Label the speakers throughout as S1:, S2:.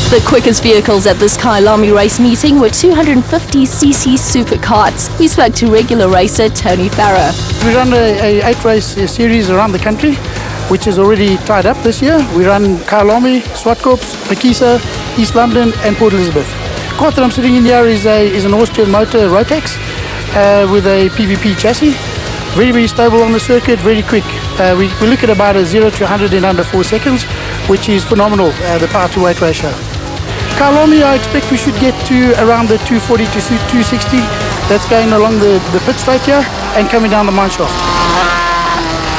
S1: The quickest vehicles at this Kyalami race meeting were 250cc Superkarts. We spoke to regular racer Tony Farah.
S2: We run a 8-race series around the country, which is already tied up this year. We run Kyalami, Swartkorps, Pekisa, East London and Port Elizabeth. The car that I'm sitting in here is an Austrian motor Rotax with a PVP chassis. Very, very stable on the circuit, very quick. We look at about a 0 to 100 in under 4 seconds, which is phenomenal, the power to weight ratio. Kyalami, I expect we should get to around the 240 to 260. That's going along the pit straight here and coming down the mine shaft.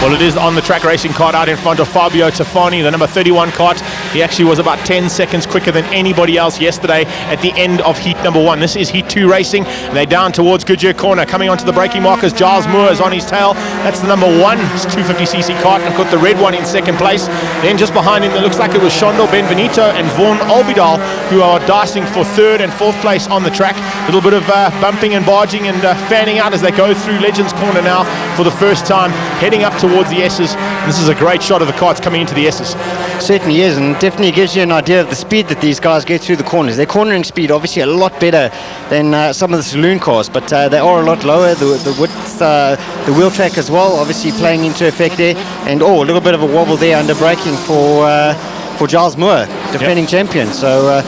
S3: Well, it is on the track racing kart out in front of Fabio Tafani, the number 31 kart. He actually was about 10 seconds quicker than anybody else yesterday at the end of heat number 1. This is heat 2 racing. They're down towards Goodyear Corner. Coming onto the braking markers, Giles Moore is on his tail. That's the number 1 250cc kart, and got the red one in second place. Then just behind him, it looks like it was Shondo Benvenuto and Vaughan Olbidal, who are dicing for 3rd and 4th place on the track. A little bit of bumping and barging and fanning out as they go through Legends Corner now for the first time, heading up towards the S's. This is a great shot of the karts coming into the S's.
S4: Certainly is, and definitely gives you an idea of the speed that these guys get through the corners. Their cornering speed obviously a lot better than some of the saloon cars, but they are a lot lower. The width, the wheel track as well, obviously playing into effect there. And a little bit of a wobble there under braking for Giles Moore, defending champion. So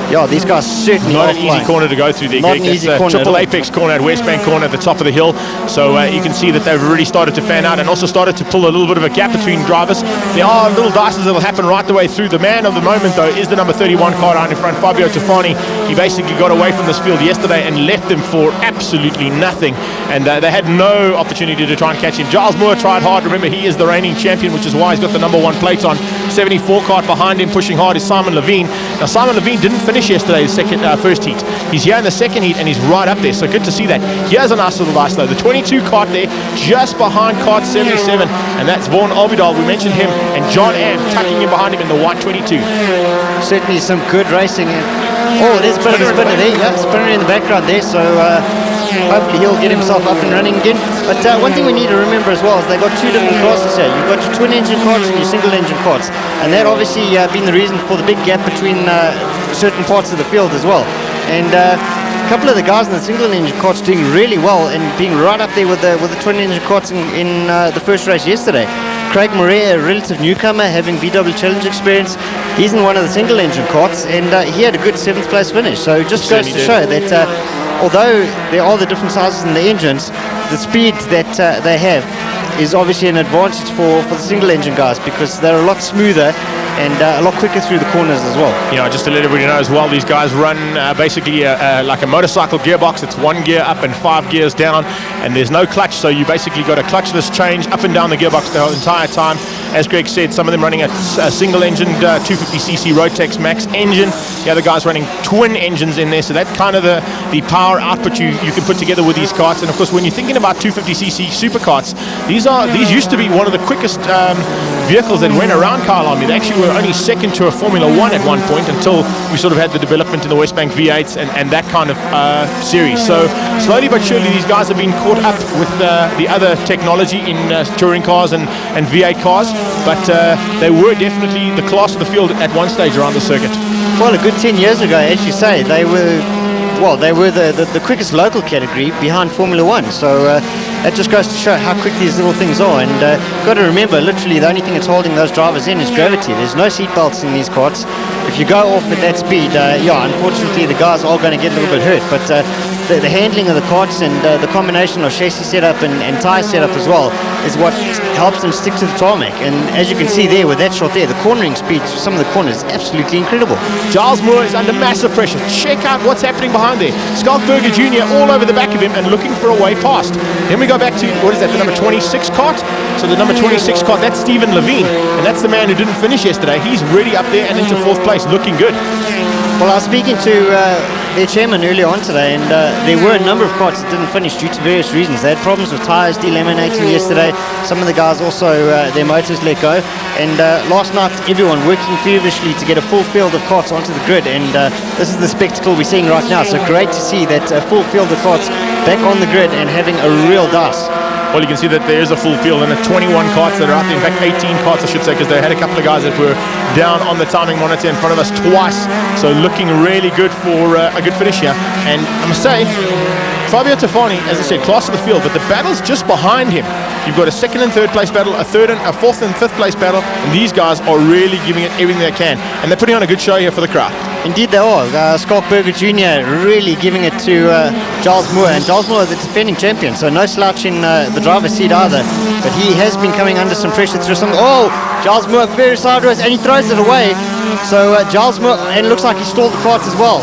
S4: yeah, these guys certainly
S3: not an easy corner to go through there.
S4: Not an easy corner.
S3: Triple apex corner at Westbank Corner at the top of the hill. So you can see that they've really started to fan out and also started to pull a little bit of a gap between drivers. There are little dices that will happen right the way through. The man of the moment, though, is the number 31 car out in front, Fabio Tafani. He basically got away from this field yesterday and left them for absolutely nothing. And they had no opportunity to try and catch him. Giles Moore tried hard. Remember, he is the reigning champion, which is why he's got the number 1 plate on. 74 kart behind him, pushing hard, is Simon Levine. Now, Simon Levine didn't finish yesterday's first heat. He's here in the second heat and he's right up there, so good to see that. Here's a nice little dice though. The 22 kart there, just behind kart 77, and that's Vaughan Olbidal. We mentioned him, and John Am tucking in behind him in the white 22.
S4: Certainly some good racing. There's a bit of a spinner there. Yeah, spinner in the background there, so hopefully he'll get himself up and running again. But one thing we need to remember as well is they've got 2 different classes here. You've got your twin engine karts and your single engine karts, and that obviously been the reason for the big gap between certain parts of the field as well. And a couple of the guys in the single engine karts doing really well and being right up there with the twin engine karts in the first race yesterday. Craig Morea, a relative newcomer, having VW Challenge experience, he's in one of the single engine karts, and he had a good 7th place finish. So just goes to show that although there are the different sizes in the engines, the speed that they have is obviously an advantage for the single engine guys, because they're a lot smoother and a lot quicker through the corners as well.
S3: You know, just to let everybody know as well, these guys run basically like a motorcycle gearbox. It's 1 gear up and 5 gears down, and there's no clutch, so you basically got a clutchless change up and down the gearbox the entire time. As Greg said, some of them running a single engine 250cc Rotax Max engine. The other guys running twin engines in there, so that's kind of the power output you can put together with these karts. And of course, when you're thinking about 250cc superkarts, these used to be one of the quickest vehicles that went around Kyalami. They actually were only second to a Formula 1 at one point, until we sort of had the development in the Westbank V8s and that kind of series. So slowly but surely these guys have been caught up with the other technology in touring cars and V8 cars, but they were definitely the class of the field at one stage around the circuit.
S4: Well, a good 10 years ago, as you say, they were the quickest local category behind Formula 1. So that just goes to show how quick these little things are. And got to remember, literally the only thing that's holding those drivers in is gravity. There's no seat belts in these karts. If you go off at that speed, unfortunately the guys are going to get a little bit hurt. But the handling of the karts and the combination of chassis setup and tyre setup as well is what helps them stick to the tarmac. And as you can see there with that shot there, the cornering speed to some of the corners is absolutely incredible.
S3: Giles Moore is under massive pressure. Check out what's happening behind there. Skalkberger Jr. all over the back of him and looking for a way past. Then we go back to, what is that, the number 26 kart? So the number 26 kart, that's Stephen Levine, and that's the man who didn't finish yesterday. He's really up there and into 4th place, looking good.
S4: Well, I was speaking to their chairman earlier on today, and there were a number of karts that didn't finish due to various reasons. They had problems with tyres delaminating yesterday. Some of the guys also, their motors let go. And last night, everyone working feverishly to get a full field of karts onto the grid. And this is the spectacle we're seeing right now. So great to see that full field of karts back on the grid and having a real dice.
S3: well, you can see that there is a full field and 21 karts that are out there. In fact, 18 karts, I should say, because they had a couple of guys that were down on the timing monitor in front of us twice. So looking really good for a good finish here. And I must say, Fabio Tofani, as I said, class of the field, but the battle's just behind him. You've got a second and third place battle, a fourth and fifth place battle, and these guys are really giving it everything they can. And they're putting on a good show here for the crowd.
S4: Indeed they are. Skalkberger Jr. really giving it to Giles Moore, and Giles Moore, the defending champion, so no slouch in the driver's seat either, but he has been coming under some pressure through some... Oh, Giles Moore very sideways, and he throws it away. So Giles Moore, and it looks like he stalled the karts as well.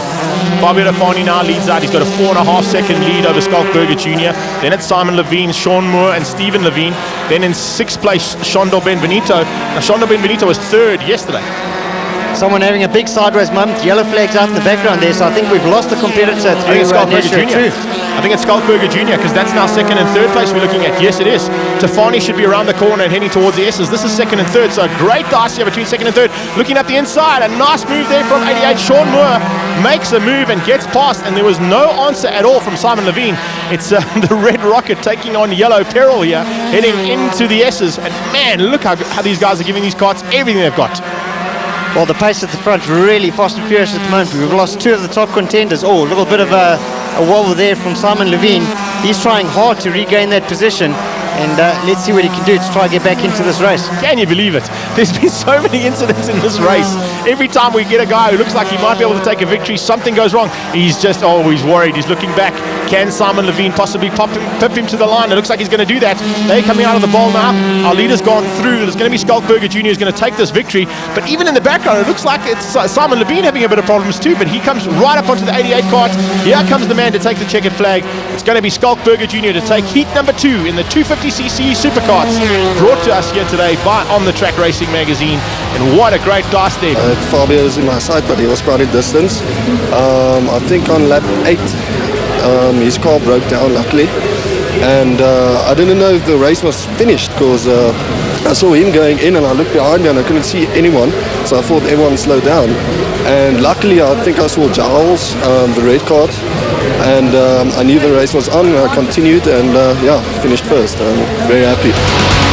S3: Fabio Tofani now leads out. He's got a 4.5 second lead over Skalkberger Jr. Then it's Simon Levine, Sean Moore and Stephen Levine. Then in 6th place, Shondo Benvenuto. Now Shondo Benvenuto was 3rd yesterday.
S4: Someone having a big sideways moment. Yellow flags out in the background there, so I think we've lost the competitor through
S3: Skalkberger Jr. I think it's Skalkberger Jr. because that's now 2nd and 3rd place we're looking at. Yes, it is. Tofani should be around the corner and heading towards the S's. This is 2nd and 3rd, so a great dice here between 2nd and 3rd. Looking at the inside, a nice move there from 88. Sean Moore makes a move and gets past, and there was no answer at all from Simon Levine. It's the Red Rocket taking on Yellow Peril here, heading into the S's. And man, look how these guys are giving these karts everything they've got.
S4: Well, the pace at the front really fast and furious at the moment. We've lost 2 of the top contenders. Oh, a little bit of a wobble there from Simon Levine. He's trying hard to regain that position. And let's see what he can do to try and get back into this race.
S3: Can you believe it? There's been so many incidents in this race. Every time we get a guy who looks like he might be able to take a victory, something goes wrong. He's just always worried. He's looking back. Can Simon Levine possibly pip him to the line? It looks like he's going to do that. They're coming out of the bowl now. Our leader's gone through. There's going to be Skalkberger Jr. who's going to take this victory. But even in the background, it looks like it's Simon Levine having a bit of problems too. But he comes right up onto the 88 kart. Here comes the man to take the checkered flag. It's going to be Skalkberger Jr. to take heat number 2 in the 250cc Superkarts, brought to us here today by On The Track Racing magazine. And what a great class there.
S5: Fabio was in my sight, but he was quite a distance. I think on lap 8, his car broke down, luckily. And I didn't know if the race was finished because I saw him going in and I looked behind me and I couldn't see anyone. So I thought everyone slowed down. And luckily, I think I saw Giles, the red card. And I knew the race was on. I continued and finished first. I'm very happy.